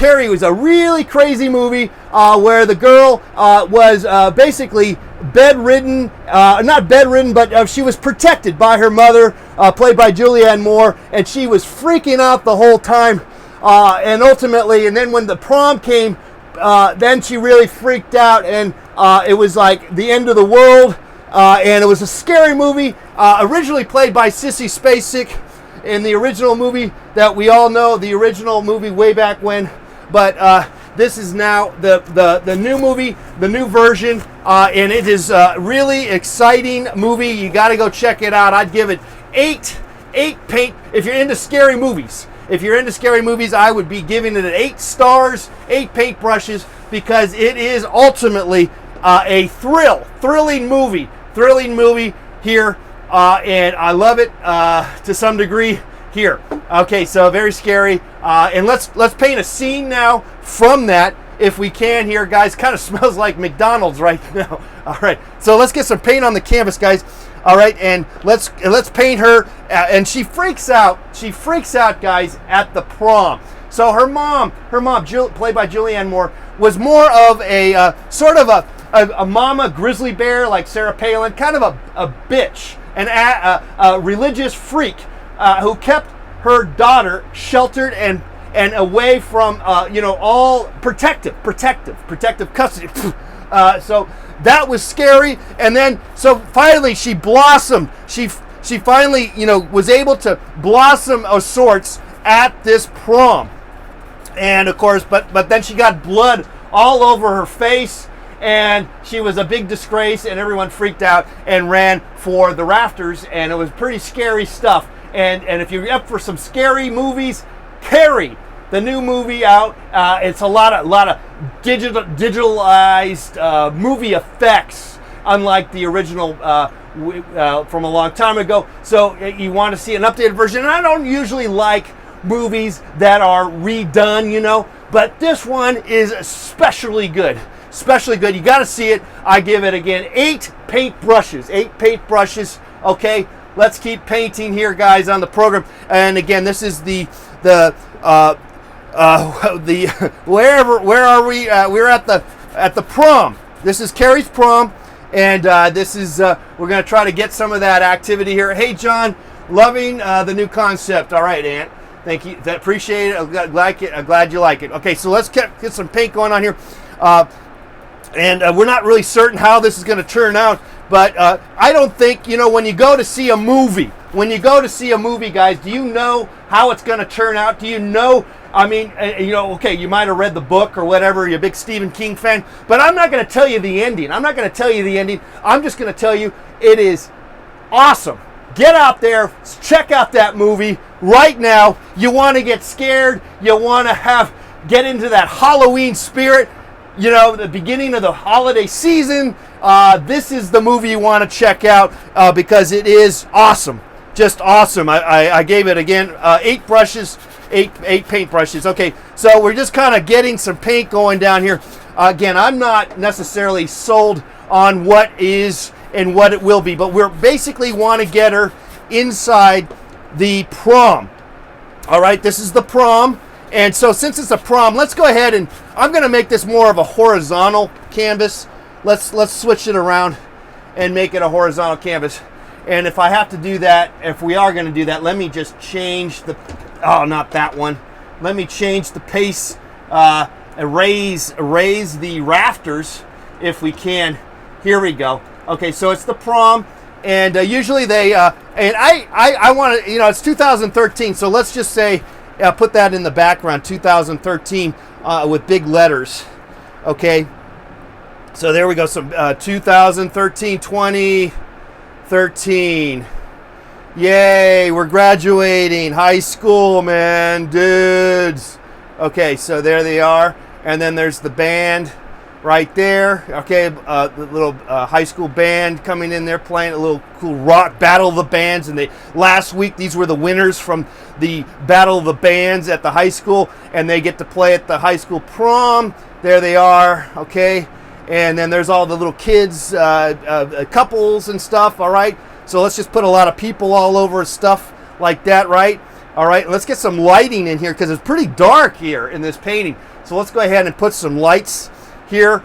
Carrie was a really crazy movie where the girl was basically bedridden, not bedridden, but she was protected by her mother, played by Julianne Moore, and she was freaking out the whole time. And ultimately, and then when the prom came, then she really freaked out, and it was like the end of the world. And it was a scary movie, originally played by Sissy Spacek in the original movie that we all know, the original movie way back when. But this is now the new movie, the new version, and it is a really exciting movie. You got to go check it out. I'd give it eight paint. If you're into scary movies, I would be giving it 8 stars, 8 paintbrushes, because it is ultimately a thrilling movie here, and I love it to some degree here. Okay, so very scary, and let's paint a scene now from that if we can here, guys. Kind of smells like McDonald's right now. All right, so let's get some paint on the canvas, guys. All right, and let's paint her, and she freaks out, guys, at the prom. So her mom, played by Julianne Moore, was more of a sort of a mama grizzly bear like Sarah Palin, kind of a bitch, a religious freak who kept her daughter sheltered and away from all protective custody. So that was scary. And then so finally she blossomed. She finally was able to blossom of sorts at this prom. And of course, but then she got blood all over her face, and she was a big disgrace, and everyone freaked out and ran for the rafters, and it was pretty scary stuff. And if you're up for some scary movies, Carrie, the new movie out, it's a lot of digitalized movie effects, unlike the original from a long time ago. So you want to see an updated version. And I don't usually like movies that are redone, but this one is especially good. You got to see it. I give it again 8 paintbrushes. Okay, let's keep painting here, guys, on the program. And again, this is where are we? We're at the prom. This is Carrie's prom, and this is we're going to try to get some of that activity here. Hey, John, loving the new concept. All right, Aunt. Thank you. Appreciate it. I'm glad you like it. Okay, so let's get some paint going on here. And we're not really certain how this is going to turn out, but I don't think, when you go to see a movie, guys, do you know how it's going to turn out? Do you know? I mean, okay, you might have read the book or whatever. You're a big Stephen King fan, but I'm not going to tell you the ending. I'm just going to tell you it is awesome. Get out there, check out that movie right now. You want to get scared. You want to get into that Halloween spirit. The beginning of the holiday season. This is the movie you want to check out because it is awesome. Just awesome. I gave it, again, 8 brushes, 8 paintbrushes. Okay, so we're just kind of getting some paint going down here. Again, I'm not necessarily sold on what is and what it will be, but we're basically want to get her inside the prom. All right, this is the prom. And so since it's a prom, let's go ahead and I'm going to make this more of a horizontal canvas. Let's switch it around and make it a horizontal canvas. And if I have to do that, if we are going to do that, let me just change not that one. Let me change the pace, erase the rafters if we can. Here we go. Okay, so it's the prom, and usually they, and I want to, it's 2013, so let's just say, put that in the background, 2013, with big letters. Okay, so there we go. So 2013, 2013. Yay, we're graduating high school, man, dudes. Okay, so there they are, and then there's the band right there. Okay, the little high school band coming in there playing a little cool rock battle of the bands. And last week these were the winners from the battle of the bands at the high school, and they get to play at the high school prom. There they are. Okay, and then there's all the little kids, couples and stuff. All right, so let's just put a lot of people all over stuff like that, right? All right, let's get some lighting in here because it's pretty dark here in this painting. So let's go ahead and put some lights here.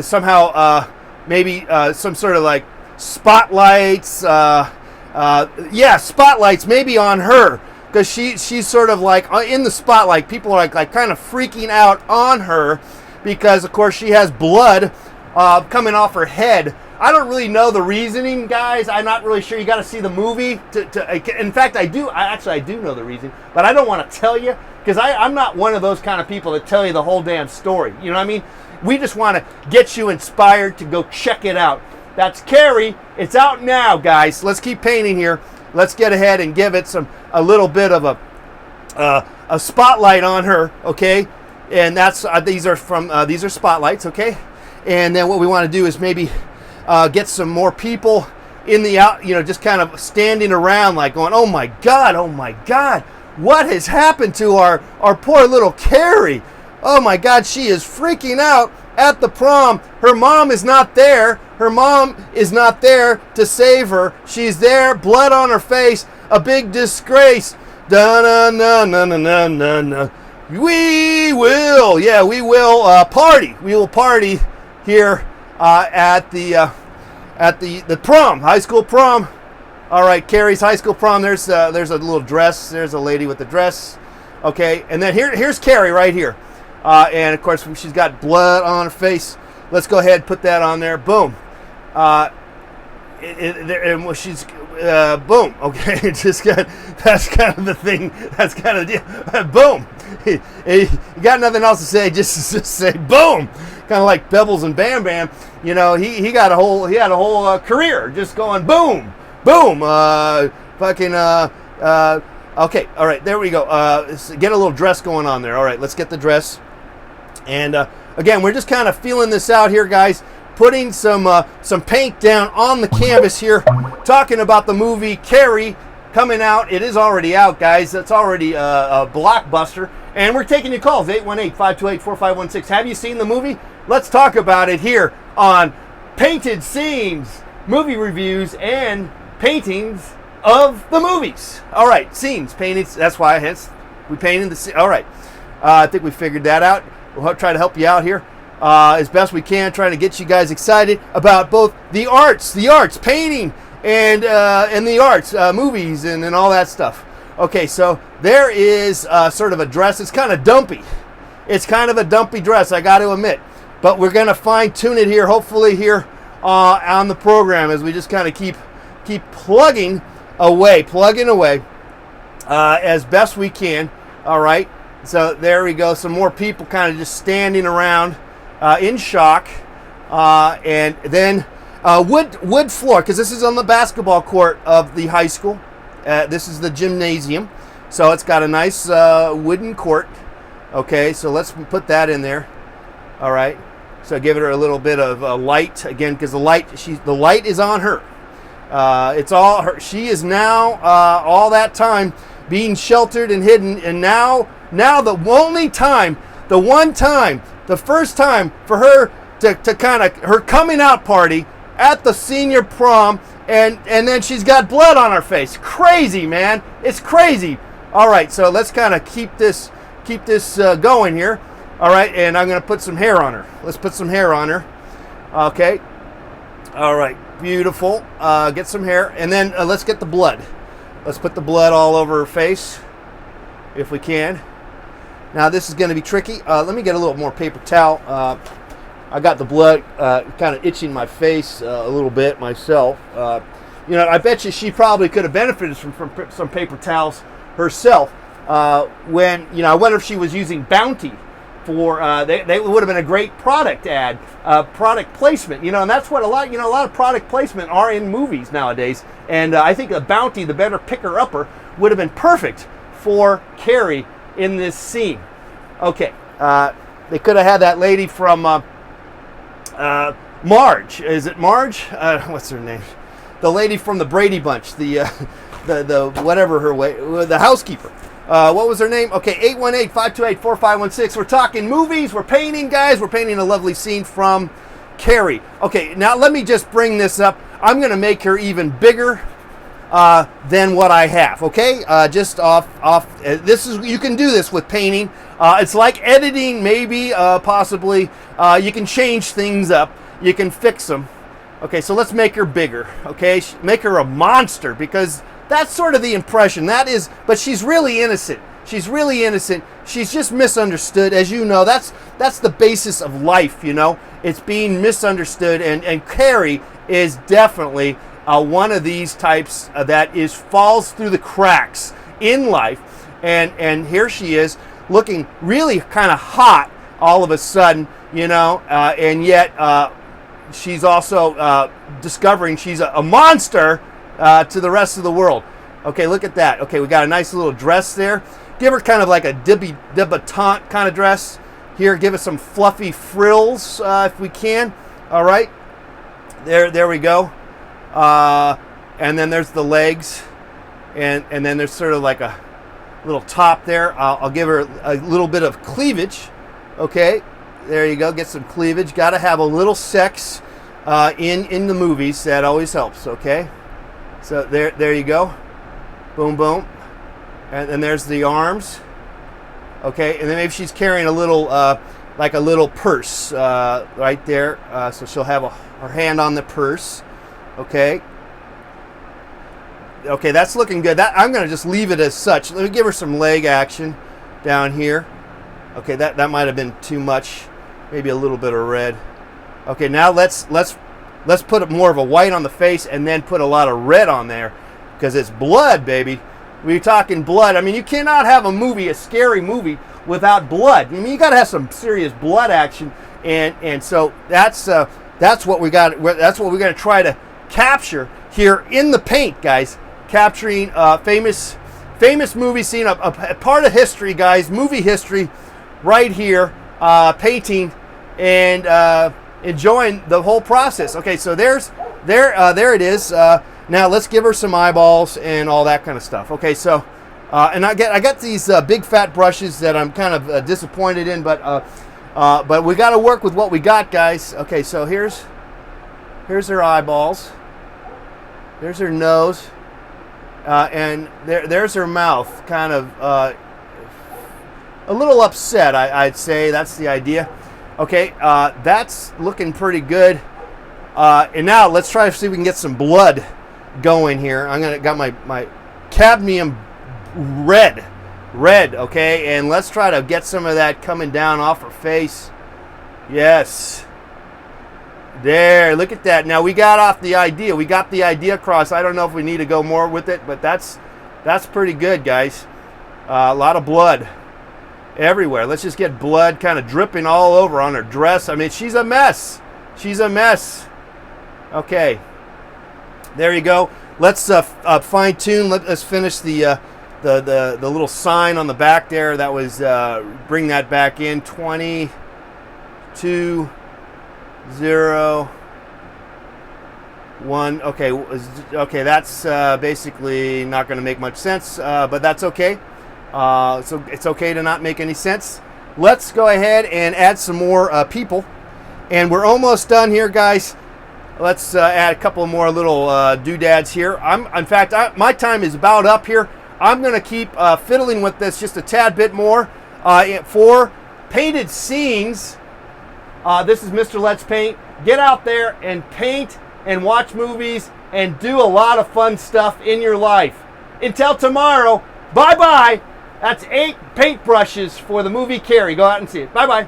Somehow, maybe some sort of like spotlights. Yeah, spotlights maybe on her because she's sort of like in the spotlight. People are like kind of freaking out on her because, of course, she has blood coming off her head. I don't really know the reasoning, guys. I'm not really sure. You got to see the movie. In fact, I do know the reason, but I don't want to tell you because I'm not one of those kind of people that tell you the whole damn story. You know what I mean? We just want to get you inspired to go check it out. That's Carrie. It's out now, guys. Let's keep painting here. Let's get ahead and give it a little bit of a spotlight on her, okay? And that's these are spotlights, okay? And then what we want to do is maybe get some more people in the out, just kind of standing around like going, oh my God, what has happened to our poor little Carrie? Oh my God, she is freaking out at the prom. Her mom is not there. Her mom is not there to save her. She's there, blood on her face, a big disgrace. Da-na-na-na-na-na-na. We will party. We will party here at the prom, high school prom. All right, Carrie's high school prom. There's a little dress. There's a lady with the dress. Okay, and then here's Carrie right here. And of course, she's got blood on her face. Let's go ahead and put that on there. Boom. And she's boom. Okay, that's kind of the thing. That's kind of the deal. Boom. You got nothing else to say? Just say boom. Kind of like Pebbles and Bam Bam. He had a whole career just going boom, boom. Okay. All right. There we go. Get a little dress going on there. All right. Let's get the dress. And again, we're just kind of feeling this out here, guys. Putting some paint down on the canvas here. Talking about the movie Carrie coming out. It is already out, guys. It's already a blockbuster. And we're taking your calls, 818-528-4516. Have you seen the movie? Let's talk about it here on Painted Scenes, movie reviews, and paintings of the movies. All right, scenes, paintings. That's why we painted the scene. All right. I think we figured that out. We'll try to help you out here as best we can, trying to get you guys excited about both the arts, painting, and the arts, movies, and all that stuff. Okay, so there is sort of a dress. It's kind of dumpy. It's kind of a dumpy dress, I got to admit. But we're going to fine-tune it here, hopefully here on the program as we just kind of keep plugging away as best we can. All right. So there we go. Some more people kind of just standing around in shock. And then wood floor, because this is on the basketball court of the high school. This is the gymnasium. So it's got a nice wooden court. Okay, so let's put that in there. All right. So give it a little bit of light again, because the light is on her. It's all her. She is now all that time being sheltered and hidden, and now the first time for her to kind of her coming out party at the senior prom, and then she's got blood on her face. Crazy, man. It's crazy. All right, so let's kind of keep this going here. All right, and I'm going to put some hair on her. Let's put some hair on her. Okay. All right, beautiful. Get some hair, and then let's get the blood. Let's put the blood all over her face, if we can. Now, this is going to be tricky. Let me get a little more paper towel. I got the blood kind of itching my face a little bit myself. I bet you she probably could have benefited from some paper towels herself. I wonder if she was using Bounty for they would have been a great product ad, product placement, and that's what a lot of product placement are in movies nowadays. And I think a Bounty, the better picker-upper, would have been perfect for Carrie in this scene. Okay, they could have had that lady from Marge. Is it Marge? What's her name? The lady from the Brady Bunch, the whatever her way, the housekeeper. What was her name? Okay, 818-528-4516. We're talking movies. We're painting, guys. We're painting a lovely scene from Carrie. Okay, now let me just bring this up. I'm going to make her even bigger. than what I have. Okay, just off. This is, you can do this with painting. It's like editing, maybe, possibly. You can change things up. You can fix them. Okay, so let's make her bigger. Okay, make her a monster, because that's sort of the impression. That is, but she's really innocent. She's really innocent. She's just misunderstood, as you know. That's the basis of life, you know. It's being misunderstood, and Carrie is definitely one of these types that falls through the cracks in life, and here she is looking really kind of hot all of a sudden, you know, and yet she's also discovering she's a monster to the rest of the world. Okay, look at that. Okay, we got a nice little dress there. Give her kind of like a debutante kind of dress. Here, give us some fluffy frills if we can. All right, there we go. And then there's the legs, and then there's sort of like a little top there. I'll give her a little bit of cleavage. Okay, there you go. Get some cleavage. Got to have a little sex in the movies. That always helps. Okay, so there you go. Boom, boom. And then there's the arms. Okay, and then maybe she's carrying a little, like a little purse right there. So she'll have her hand on the purse. Okay. Okay, that's looking good. I'm going to just leave it as such. Let me give her some leg action down here. Okay, that might have been too much. Maybe a little bit of red. Okay, now let's put more of a white on the face, and then put a lot of red on there, because it's blood, baby. We're talking blood. I mean, you cannot have a scary movie, without blood. I mean, you got to have some serious blood action, and so that's what we got. That's what we're going to try to capture here in the paint, guys. Capturing famous movie scene, a part of history, guys. Movie history, right here. Painting and enjoying the whole process. Okay, so there it is. Now let's give her some eyeballs and all that kind of stuff. Okay, so and I got these big fat brushes that I'm kind of disappointed in, but we got to work with what we got, guys. Okay, so here's her eyeballs. There's her nose, and there's her mouth. Kind of a little upset, I'd say. That's the idea. Okay, that's looking pretty good. And now let's try to see if we can get some blood going here. Got my cadmium red, okay, and let's try to get some of that coming down off her face. Yes, there, look at that. Now we got the idea across. I don't know if we need to go more with it, but that's pretty good, guys. A lot of blood everywhere. Let's just get blood kind of dripping all over on her dress. I mean, she's a mess. Okay, there you go. Let's fine tune. Let's finish the little sign on the back there. That was bring that back in. 2201. Okay. That's basically not going to make much sense, but that's okay. So it's okay to not make any sense. Let's go ahead and add some more people, and we're almost done here, guys. Let's add a couple more little doodads here. In fact, my time is about up here. I'm going to keep fiddling with this just a tad bit more. For painted scenes, this is Mr. Let's Paint. Get out there and paint and watch movies and do a lot of fun stuff in your life. Until tomorrow, bye-bye. That's 8 paintbrushes for the movie Carrie. Go out and see it. Bye-bye.